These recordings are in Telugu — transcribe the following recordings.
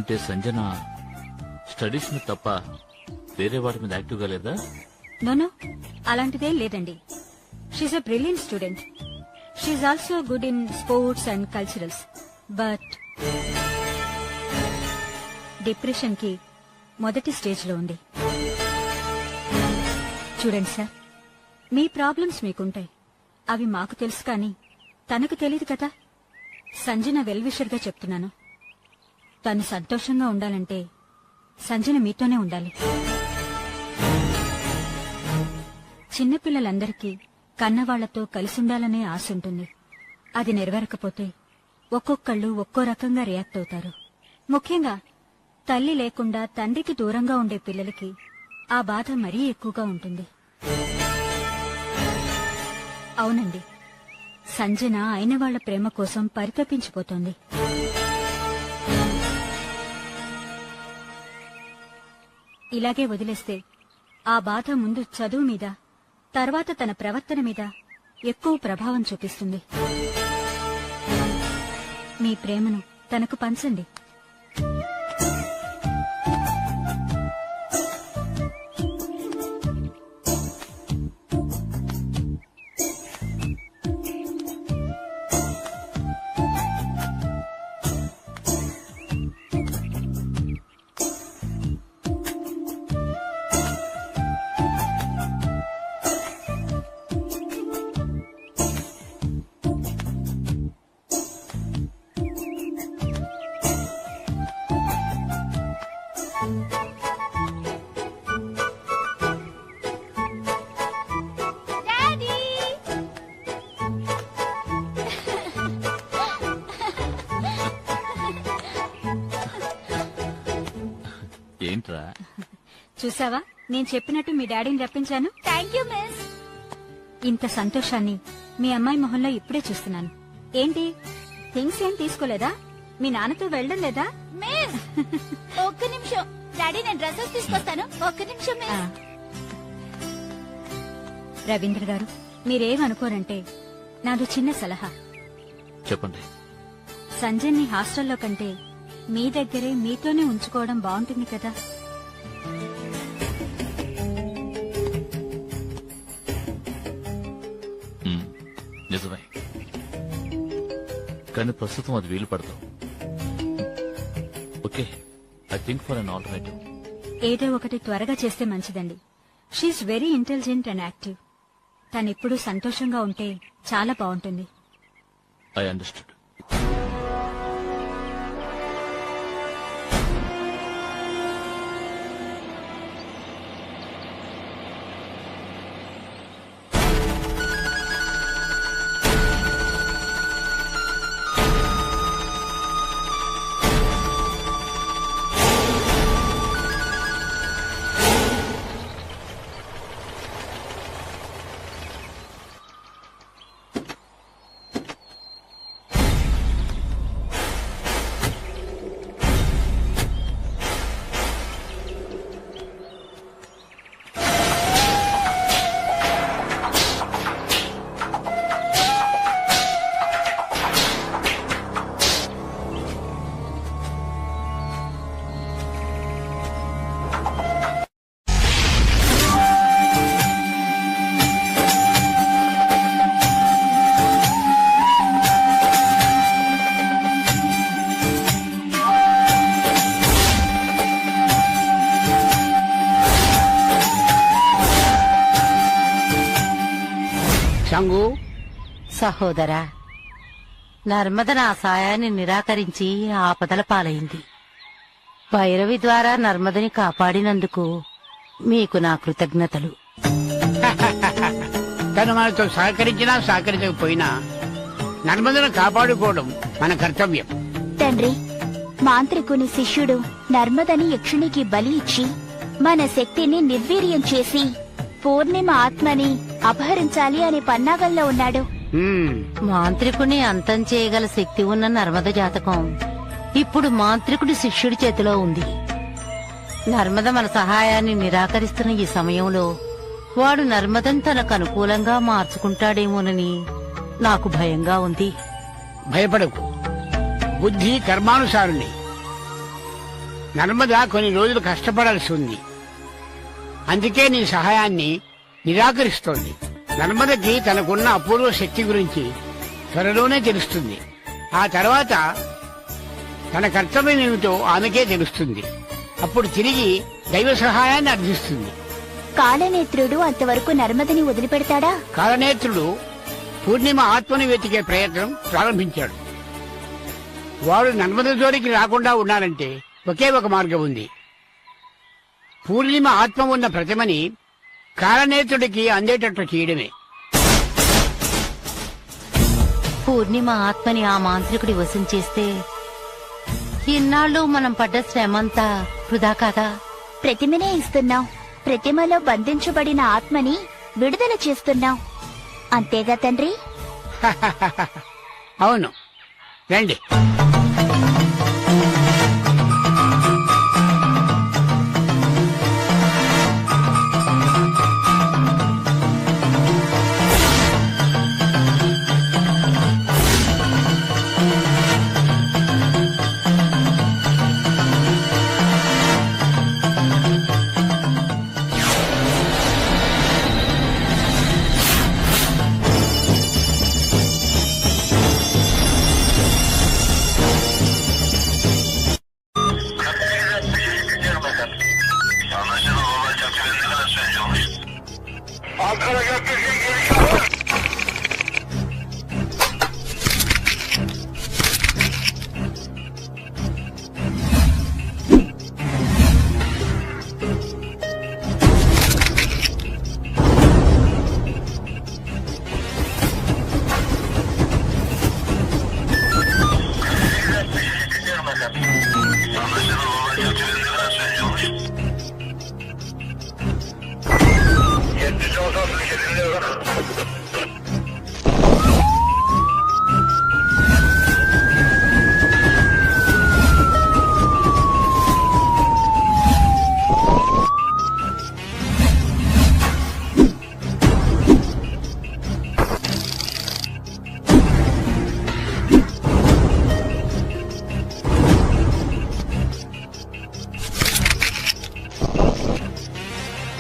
అంటే సంజన స్టడీస్ మీద తప్ప వేరే వాటి మీద యాక్టివ్గా లేదా? నోనో, అలాంటిదేం లేదండి. She's a brilliant student. She's also good in sports and culturals. But depression కి మొదటి స్టేజ్ లో ఉంది. చూడండి సార్, మీ ప్రాబ్లమ్స్ మీకుంటాయి, అవి మాకు తెలుసు, కానీ తనకు తెలియదు కదా. సంజన వెల్ విషర్ గా చెప్తున్నాను. తను సంతోషంగా ఉండాలంటే సంజన మీతోనే ఉండాలి. చిన్నపిల్లలందరికీ కన్నవాళ్లతో కలిసుండాలనే ఆశ ఉంటుంది. అది నెరవేరకపోతే ఒక్కొక్కళ్ళు ఒక్కో రకంగా రియాక్ట్ అవుతారు. ముఖ్యంగా తల్లి లేకుండా తండ్రికి దూరంగా ఉండే పిల్లలకి ఆ బాధ మరీ ఎక్కువగా ఉంటుంది. అవునండి, సంజన అయిన వాళ్ల ప్రేమ కోసం పరితపించిపోతోంది. ఇలాగే వదిలేస్తే ఆ బాధ ముందు చదువు మీద, తర్వాత తన ప్రవర్తన మీద ఎక్కువ ప్రభావం చూపిస్తుంది. మీ ప్రేమను తనకు పంచండి. ఏంట్రా? చూసావా, నేను చెప్పినట్టు మీ డాడీని రప్పించాను. Thank you miss. ఇంత సంతోషాన్ని మీ అమ్మాయి మొహంలో ఇప్పుడే చూస్తున్నాను. ఏంటి, థింగ్స్ ఏం తీసుకోలేదా? మీ నాన్నతో వెళ్ళడం లేదా? మిస్ ఒక్క నిమిషం డాడీ, నేను డ్రెస్సెస్ తీసుకొస్తాను. ఒక్క నిమిషం మిస్. రవీంద్ర గారు, మీరేమనుకోరంటే నాది చిన్న సలహా. చెప్పండి. సంజయ్ని హాస్టల్లో కంటే మీ దగ్గరే మీతోనే ఉంచుకోవడం బాగుంటుంది కదా. నిజమే, కానీ ప్రస్తుతం అది వీలు పడతాం. Okay, I think for an alternative. ఏదో ఒకటి త్వరగా చేస్తే మంచిదండి. She's very intelligent and active. తనెప్పుడూ సంతోషంగా ఉంటే చాలా బాగుంటుంది. I understood. శంగు, సహోదరా, నర్మద నా సాయాన్ని నిరాకరించి ఆపదల పాలైంది. భైరవి ద్వారా నర్మదని కాపాడినందుకు మీకు నా కృతజ్ఞతలు. తను మనతో సహకరించినా సహకరించకపోయినా నర్మదను కాపాడుకోవడం మన కర్తవ్యం. తండ్రి, మాంత్రికుని శిష్యుడు నర్మదని యక్షునికి బలి ఇచ్చి మన శక్తిని నిర్వీర్యం చేసి పూర్ణిమ ఆత్మని అపహరించాలి అనే పన్నాగంలో ఉన్నాడు. మాంత్రికుని అంతం చేయగల శక్తి ఉన్న నర్మద జాతకం ఇప్పుడు మాంత్రికుడి శిష్యుడి చేతిలో ఉంది. నర్మద మన సహాయాన్ని నిరాకరిస్తున్న ఈ సమయంలో వాడు నర్మదను తనకు అనుకూలంగా మార్చుకుంటాడేమోనని నాకు భయంగా ఉంది. భయపడకు, బుద్ధి కర్మానుసారుని. నర్మద కొన్ని రోజులు కష్టపడాల్సి ఉంది. అందుకే నీ సహాయాన్ని నిరాకరిస్తోంది. నర్మదకి తనకున్న అపూర్వ శక్తి గురించి త్వరలోనే తెలుస్తుంది. ఆ తర్వాత తన కర్తవ్యం ఏమిటో ఆమెకే తెలుస్తుంది. అప్పుడు తిరిగి దైవ సహాయాన్ని అర్థిస్తుంది. కాలనేత్రుడు అంతవరకు నర్మదని వదిలిపెడతాడా? కాలనేత్రుడు పూర్ణిమ ఆత్మను వెతికే ప్రయత్నం ప్రారంభించాడు. వాడు నర్మద జోలికి రాకుండా ఉండాలంటే ఒకే ఒక మార్గం ఉంది. పూర్ణిమ ఆత్మ ఉన్న ప్రతిమని కాలనేత్రుడికి అందేటట్లు చేయడమే. పూర్ణిమ ఆత్మని ఆ మాంత్రికుడి వశం చేస్తే ఇన్నాళ్ళు మనం పడ్డ శ్రమంతా వృధా కాదా? ప్రతిమనే ఇస్తున్నాం, ప్రతిమలో బంధించబడిన ఆత్మని విడుదల చేస్తున్నాం. అంతేగా తండ్రి? అవును, రండి.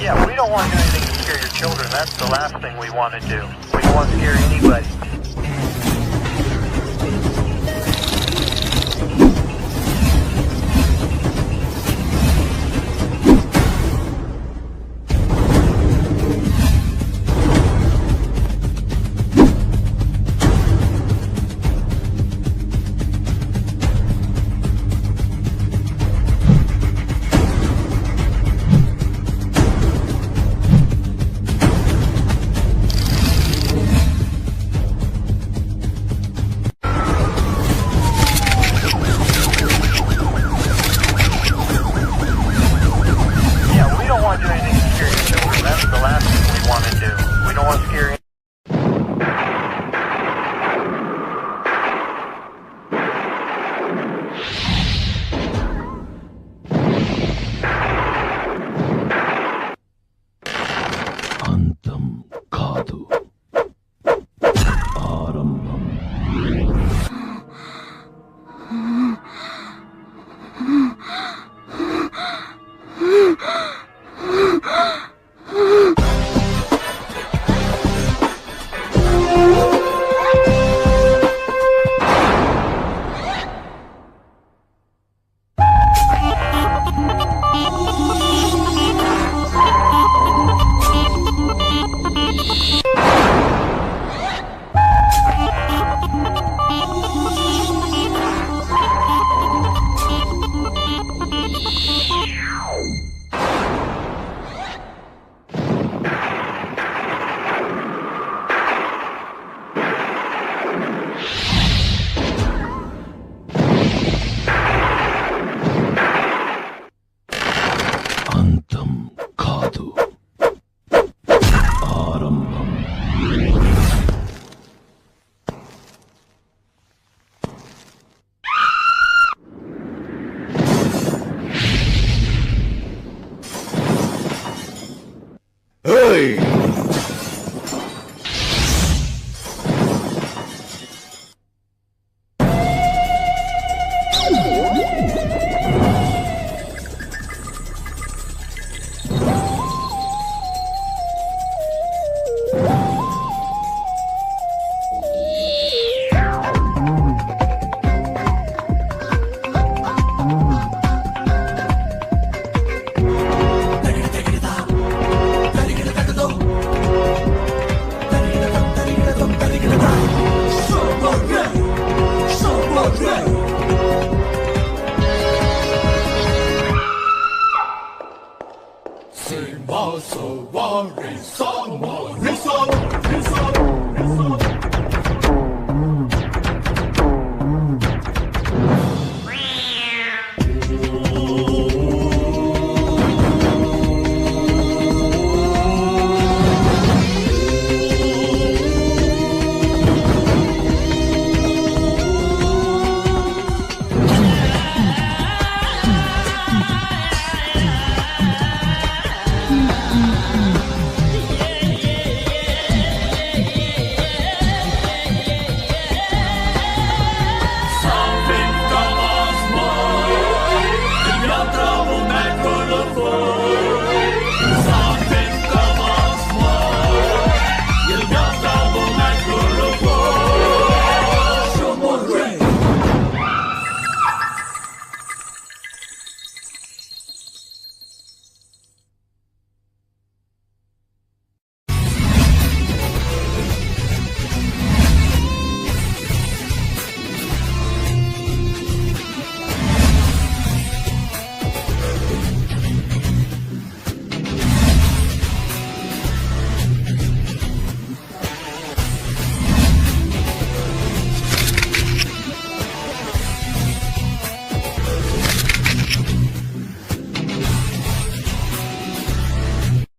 Yeah, we don't want to do anything to scare your children. That's the last thing we want to do. We don't want to scare anybody.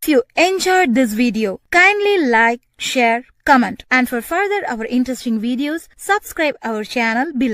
If you enjoyed this video, kindly like, share, comment, and for further our interesting videos, subscribe our channel below.